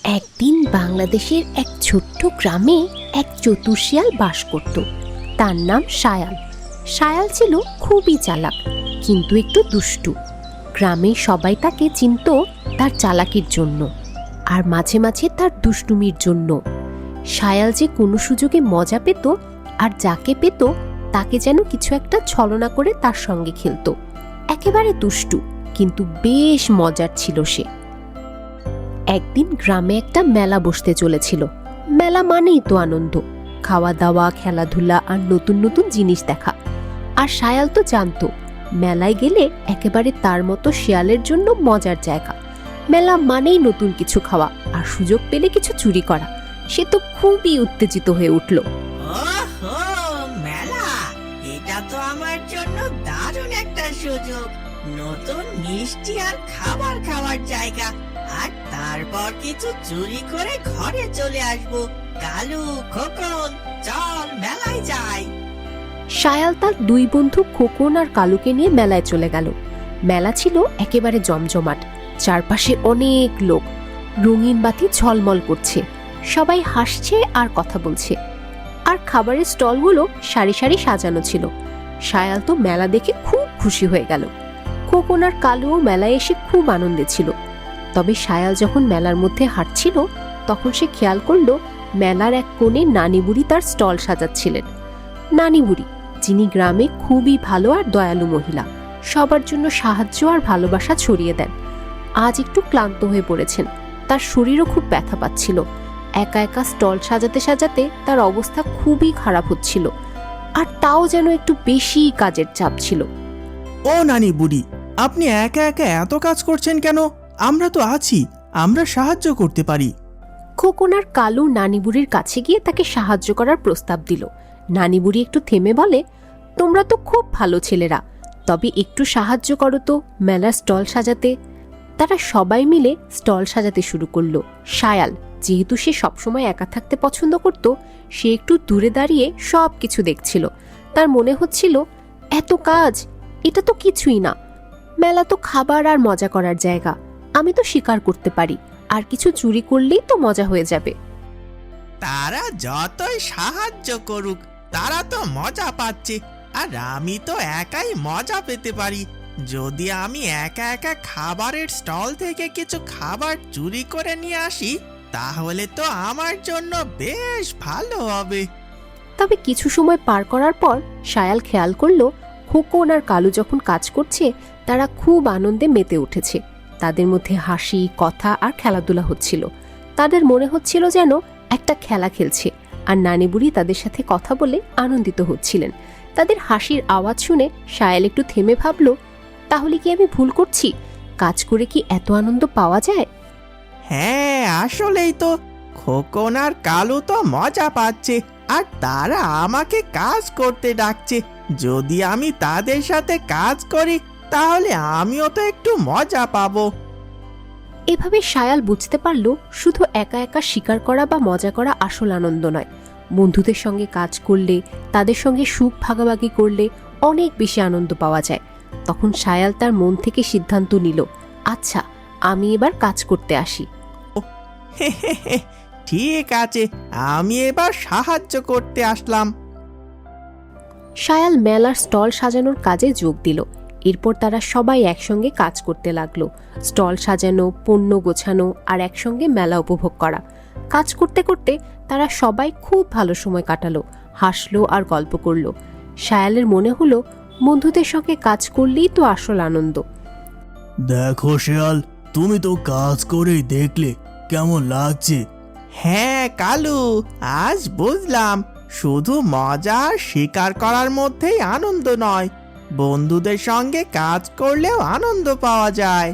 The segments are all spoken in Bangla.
একদিন বাংলাদেশের এক ছোট্ট গ্রামে এক চতুর শিয়াল বাস করত। তার নাম শায়াল। শায়াল ছিল খুবই চালাক, কিন্তু একটু দুষ্টু। গ্রামে সবাই তাকে চিনত তার চালাকির জন্য, আর মাঝে মাঝে তার দুষ্টুমির জন্য। শায়াল যে কোনো সুযোগে মজা পেত, আর যাকে পেত তাকে যেন কিছু একটা ছলনা করে তার সঙ্গে খেলত। একেবারে দুষ্টু, কিন্তু বেশ মজার ছিল সে। একদিন গ্রামে একটা মেলা বসতে চলেছিল। মেলা মানেই তো আনন্দ, খাওয়া দাওয়া, খেলাধুলা আর নতুন নতুন জিনিস দেখা। আর শায়াল তো জানতো মেলায় গেলে একেবারে তার মতো শিয়ালের জন্য মজার জায়গা। মেলা মানেই নতুন কিছু খাওয়া আর সুযোগ পেলে কিছু চুরি করা। সে তো খুবই উত্তেজিত হয়ে উঠল। মেলা, এটা তো আমার জন্য দারুণ একটা সুযোগ। নতুন মিষ্টি আর খাবার খাওয়ার জায়গা, আর তারপর কিছু চুরি করে ঘরে চলে আসবো। কালু, খোকন, চল মেলায় যাই। শায়াল তার দুই বন্ধু খোকন আর কালুকে নিয়ে মেলায় চলে গেল। মেলা ছিল একেবারে জমজমাট, চারপাশে অনেক লোক, রঙিন বাতি ঝলমল করছে, সবাই হাসছে আর কথা বলছে। আর খাবারের স্টলগুলো সারি সারি সাজানো ছিল। শায়াল তো মেলা দেখে খুব খুশি হয়ে গেল। খোকন আর কালুও মেলায় এসে খুব আনন্দে ছিল। তবে শায়াল যখন মেলার মধ্যে হাঁটছিল, তখন সে খেয়াল করল মেলার এক কোণে নানি বুড়ি তার স্টল সাজাচ্ছিলেন। নানি বুড়ি, যিনি গ্রামে খুবই ভালো আর দয়ালু মহিলা, সবার জন্য সাহায্য আর ভালোবাসা ছড়িয়ে দেন। আজ একটু ক্লান্ত হয়ে পড়েছেন, তার শরীরও খুব ব্যথা পাচ্ছিল। একা একা স্টল সাজাতে সাজাতে তার অবস্থা খুবই খারাপ হচ্ছিল, আর তাও যেন একটু বেশি কাজের চাপ ছিল। ও নানি বুড়ি, আপনি একা একা এত কাজ করছেন কেন? আমরা তো আছি, আমরা সাহায্য করতে পারি। খোকন আর কালু নানি বুড়ির কাছে গিয়ে তাকে সাহায্য করার প্রস্তাব দিল। নানি বুড়ি একটু থেমে বলে, তোমরা তো খুব ভালো ছেলেরা, তবে একটু সাহায্য করো তো মেলার স্টল সাজাতে। তারা সবাই মিলে স্টল সাজাতে শুরু করলো। শায়াল, যেহেতু সে সবসময় একা থাকতে পছন্দ করত, সে একটু দূরে দাঁড়িয়ে সব কিছু দেখছিল। তার মনে হচ্ছিল, এত কাজ, এটা তো কিছুই না। মেলা তো খাবার আর মজা করার জায়গা, আমি তো শিকার করতে পারি, আর কিছু চুরি করলেই তো মজা হয়ে যাবে। তারা যতই সাহায্য করুক, তারা তো মজা পাচ্ছে, আর আমি তো একাই মজা পেতে পারি। যদি আমি একা একা খাবারের স্টল থেকে কিছু খাবার চুরি করে নিয়ে আসি, তাহলে তো আমার জন্য বেশ ভালো হবে। তবে কিছু সময় পার করার পর শায়াল খেয়াল করলো খোকন আর কালু যখন কাজ করছে, তারা খুব আনন্দে মেতে উঠেছে। তাদের মধ্যে হাসি, কথা আর খেলাধুলা হচ্ছিল। তাদের মনে হচ্ছিল যেন একটা খেলা খেলছে, আর নানি বুড়ি তাদের সাথে কথা বলে আনন্দিত হচ্ছিলেন। তাদের হাসির আওয়াজ শুনে শায়াল একটু থেমে ভাবল, তাহলে কি আমি ভুল করছি? কাজ করে কি এত আনন্দ পাওয়া যায়? হ্যাঁ, আসলেই তো। খোকন আর কালু তো মজা পাচ্ছে, আর তারা আমাকে কাজ করতে ডাকছে। যদি আমি তাদের সাথে কাজ করি, তাহলে আমিও তো একটু মজা পাবো। এভাবে শায়াল বুঝতে পারল, শুধু একা একা শিকার করা বা মজা করা আসল আনন্দ নয়। বন্ধুদের সঙ্গে কাজ করলে, তাদের সঙ্গে সুখ ভাগাভাগি করলে অনেক বেশি আনন্দ পাওয়া যায়। তখন শায়াল তার মন থেকে সিদ্ধান্ত নিল, আচ্ছা, আমি এবার কাজ করতে আসি। ঠিক আছে, আমি এবার সাহায্য করতে আসলাম। শায়াল মেলার স্টল সাজানোর কাজে যোগ দিল। এরপর তারা সবাই একসঙ্গে কাজ করতে লাগলো। স্টল সাজানো, পণ্য গোছানো আর একসঙ্গে মেলা উপভোগ করা। কাজ করতে করতে তারা সবাই খুব ভালো সময় কাটালো, হাসলো আর গল্প করলো। শায়ালের মনে হলো, বন্ধুদের সঙ্গে কাজ করলেই তো আসল আনন্দ। দেখো শেয়াল, তুমি তো কাজ করেই দেখলে, কেমন লাগছে? হ্যাঁ কালু, আজ বুঝলাম শুধু মজা আর শিকার করার মধ্যেই আনন্দ নয়, বন্ধুদের সঙ্গে কাজ করলেও আনন্দ পাওয়া যায়।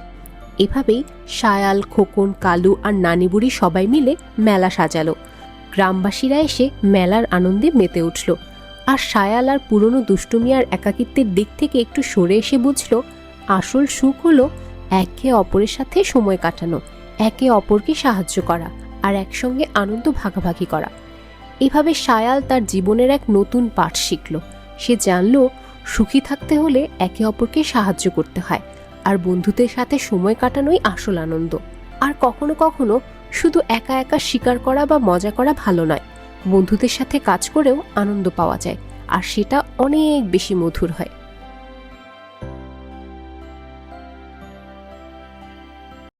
এভাবেই শায়াল, খোকন, কালু আর নানি বুড়ি সবাই মিলে মেলা সাজালো। গ্রামবাসীরা এসে মেলার আনন্দে মেতে উঠল। আর শায়াল আর পুরনো দুষ্টুমি আর একাকিত্বের দিক থেকে একটু সরে এসে বুঝল, আসল সুখ হলো একে অপরের সাথে সময় কাটানো, একে অপরকে সাহায্য করা আর একসঙ্গে আনন্দ ভাগাভাগি করা। এভাবে শায়াল তার জীবনের এক নতুন পাঠ শিখল। সে জানল, সুখী থাকতে হলে একে অপরকে সাহায্য করতে হয়, আর বন্ধুদের সাথে সময় কাটানোই আসল আনন্দ। আর কখনো কখনো শুধু একা একা শিকার করা বা মজা করা ভালো নয়, বন্ধুদের সাথে কাজ করেও আনন্দ পাওয়া যায়, আর সেটা অনেক বেশি মধুর হয়।